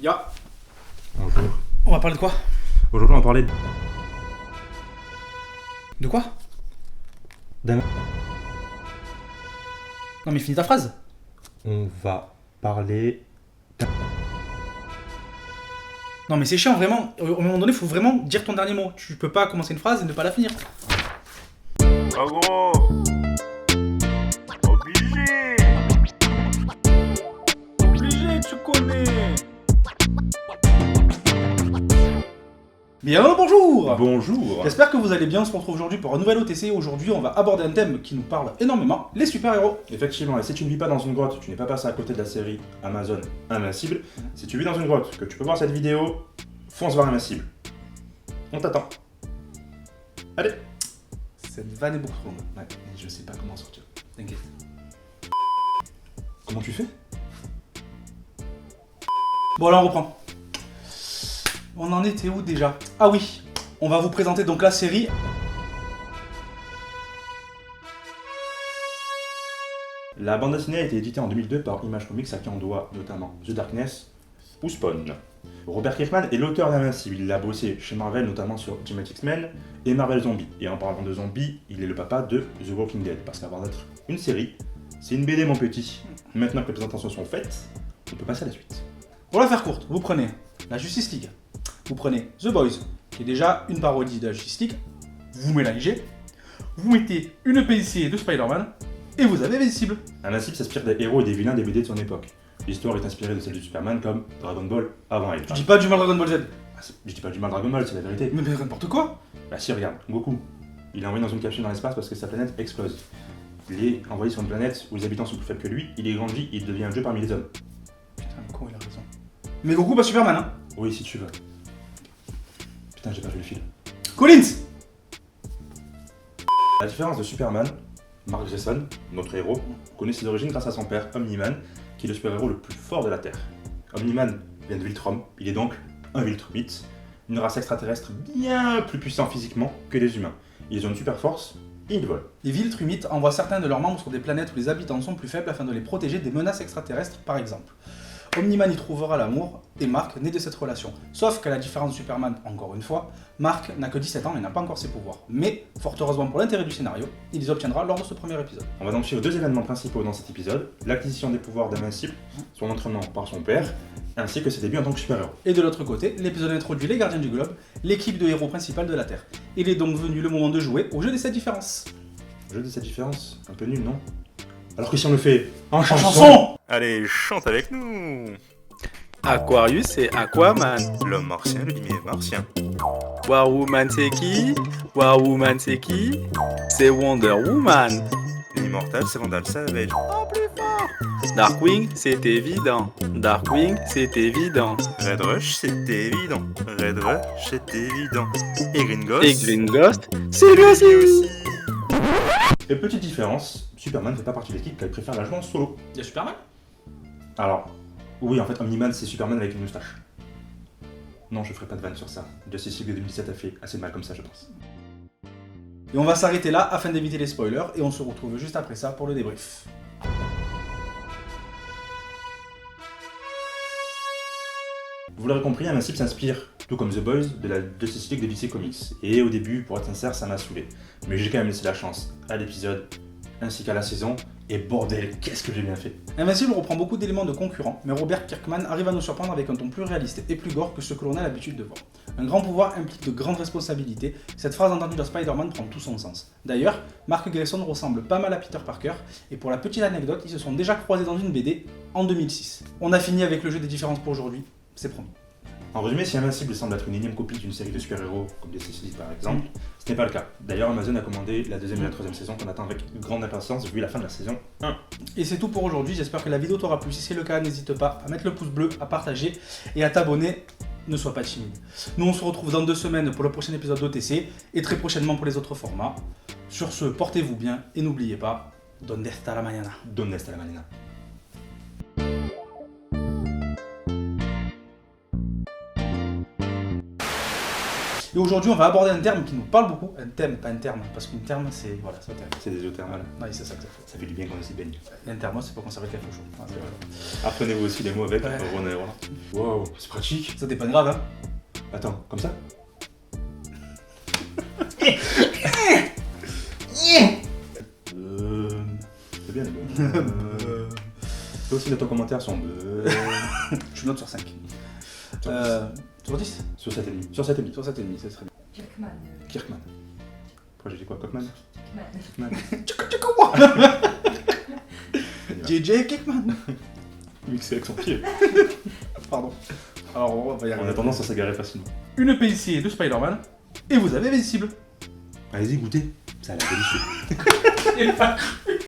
Ya. Bonjour. On va parler de quoi? Aujourd'hui, on va parler De quoi? d'un... Non mais finis ta phrase. On va parler... Non mais c'est chiant vraiment. Au moment donné, faut vraiment dire ton dernier mot. Tu peux pas commencer une phrase et ne pas la finir. Ah gros, obligé. Obligé, tu connais. Bien bonjour. Bonjour. J'espère que vous allez bien. On se retrouve aujourd'hui pour un nouvel OTC. Aujourd'hui, on va aborder un thème qui nous parle énormément, les super-héros. Effectivement, et si tu ne vis pas dans une grotte, tu n'es pas passé à côté de la série Amazon Invincible, si tu vis dans une grotte, que tu peux voir cette vidéo, fonce voir Invincible. On t'attend. Allez. Cette vanne est beaucoup trop longue. Ouais, mais je sais pas comment sortir. T'inquiète. Comment tu fais? Bon alors on reprend. On en était où déjà? Ah oui, on va vous présenter donc la série. La bande dessinée a été éditée en 2002 par Image Comics, à qui on doit notamment The Darkness ou Spawn. Robert Kirkman est l'auteur d'Invincible. Il a bossé chez Marvel, notamment sur Ultimate X-Men et Marvel Zombies. Et en parlant de zombies, il est le papa de The Walking Dead. Parce qu'avant d'être une série, c'est une BD, mon petit. Maintenant que les présentations sont faites, on peut passer à la suite. Pour la faire courte, vous prenez la Justice League, vous prenez The Boys, qui est déjà une parodie de la Justice League, vous mélangez, vous mettez une PIC de Spider-Man, et vous avez Invincible. Invincible s'inspire des héros et des vilains des BD de son époque. L'histoire est inspirée de celle de Superman comme Dragon Ball avant elle. Je dis pas du mal Dragon Ball Z. Je dis pas du mal Dragon Ball, c'est la vérité. Mais n'importe quoi. Bah si, regarde, Goku, il est envoyé dans une capsule dans l'espace parce que sa planète explose. Il est envoyé sur une planète où les habitants sont plus faibles que lui, il est grandi, il devient un dieu parmi les hommes. Putain, le con, il a raison. Mais Goku, pas Superman, hein. Oui, si tu veux. Putain, j'ai perdu le fil. Collins. La différence de Superman, Mark Grayson, notre héros, connaît ses origines grâce à son père, Omni-Man, qui est le super-héros le plus fort de la Terre. Omni-Man vient de Viltrum, il est donc un Viltrumite, une race extraterrestre bien plus puissante physiquement que les humains. Ils ont une super force et ils volent. Les Viltrumites envoient certains de leurs membres sur des planètes où les habitants sont plus faibles afin de les protéger des menaces extraterrestres, par exemple. Omni-Man y trouvera l'amour, et Mark naît de cette relation. Sauf qu'à la différence de Superman, encore une fois, Mark n'a que 17 ans et n'a pas encore ses pouvoirs. Mais, fort heureusement pour l'intérêt du scénario, il les obtiendra lors de ce premier épisode. On va donc suivre deux événements principaux dans cet épisode, l'acquisition des pouvoirs d'Invincible, son entraînement par son père, ainsi que ses débuts en tant que super-héros. Et de l'autre côté, l'épisode introduit les Gardiens du Globe, l'équipe de héros principale de la Terre. Il est donc venu le moment de jouer au jeu des 7 différences. Jeu de cette différence, un peu nul, non? Alors que si on le fait en Chanson. Allez, chante avec nous. Aquarius et Aquaman. L'homme martien, le limier martien. War Woman c'est qui? War Woman c'est qui? C'est Wonder Woman. L'immortal, c'est Vandal Savage. Darkwing c'est évident. Darkwing c'est évident. Red Rush, c'est évident. Red Rush, c'est évident. Et Green Ghost. Et Green Ghost c'est lui aussi. Et petite différence, Superman ne fait pas partie de l'équipe car il préfère la jouer en solo. Il y a Superman. Alors, oui, en fait, Omni-Man, c'est Superman avec une moustache. Non, je ferai pas de vanne sur ça. Justice League de 2017 a fait assez mal comme ça, je pense. Et on va s'arrêter là afin d'éviter les spoilers, et on se retrouve juste après ça pour le débrief. Vous l'aurez compris, Invincible s'inspire, tout comme The Boys, de la Justice League de DC Comics. Et au début, pour être sincère, ça m'a saoulé. Mais j'ai quand même laissé la chance à l'épisode, ainsi qu'à la saison, et bordel, qu'est-ce que j'ai bien fait. Invincible reprend beaucoup d'éléments de concurrents, mais Robert Kirkman arrive à nous surprendre avec un ton plus réaliste et plus gore que ce que l'on a l'habitude de voir. Un grand pouvoir implique de grandes responsabilités, cette phrase entendue dans Spider-Man prend tout son sens. D'ailleurs, Mark Grayson ressemble pas mal à Peter Parker, et pour la petite anecdote, ils se sont déjà croisés dans une BD en 2006. On a fini avec le jeu des différences pour aujourd'hui, c'est promis. En résumé, si Invincible semble être une énième copie d'une série de super-héros, comme Justice League par exemple, ce n'est pas le cas. D'ailleurs, Amazon a commandé la deuxième et la troisième saison qu'on attend avec grande impatience vu la fin de la saison 1. Et c'est tout pour aujourd'hui, j'espère que la vidéo t'aura plu. Si c'est le cas, n'hésite pas à mettre le pouce bleu, à partager et à t'abonner. Ne sois pas timide. Nous on se retrouve dans 2 semaines pour le prochain épisode d'OTC et très prochainement pour les autres formats. Sur ce, portez-vous bien et n'oubliez pas, donde está la mañana. Donne esta la manina. Et aujourd'hui, on va aborder un terme qui nous parle beaucoup. Un thème, pas un terme, parce qu'un terme, c'est. Voilà, c'est un terme. C'est des eaux-thermales. Oui, c'est ça que ça fait. Ça fait du bien quand on s'y baigne. Et un thermos, c'est pour conserver quelque chose. Ah, c'est vrai. Apprenez-vous aussi les mots avec Ouais. Ron et Roland. Wow, c'est pratique. Ça t'est pas grave, hein? Attends, comme ça C'est bien. Toi aussi, note en commentaire son Je note sur 5. Sur 10 Sur 7,5. Sur 7,5. Sur 7,5, c'est très bien. Kirkman. Kirkman. Pourquoi j'ai dit quoi, Cockman? Kirkman. JJ Kickman. Mixé avec son pied. Pardon. Alors, on va y On arriver. a tendance à s'égarer facilement. Une PIC de Spider-Man, et vous avez Invincible. Allez-y, goûtez. Ça a l'air délicieux.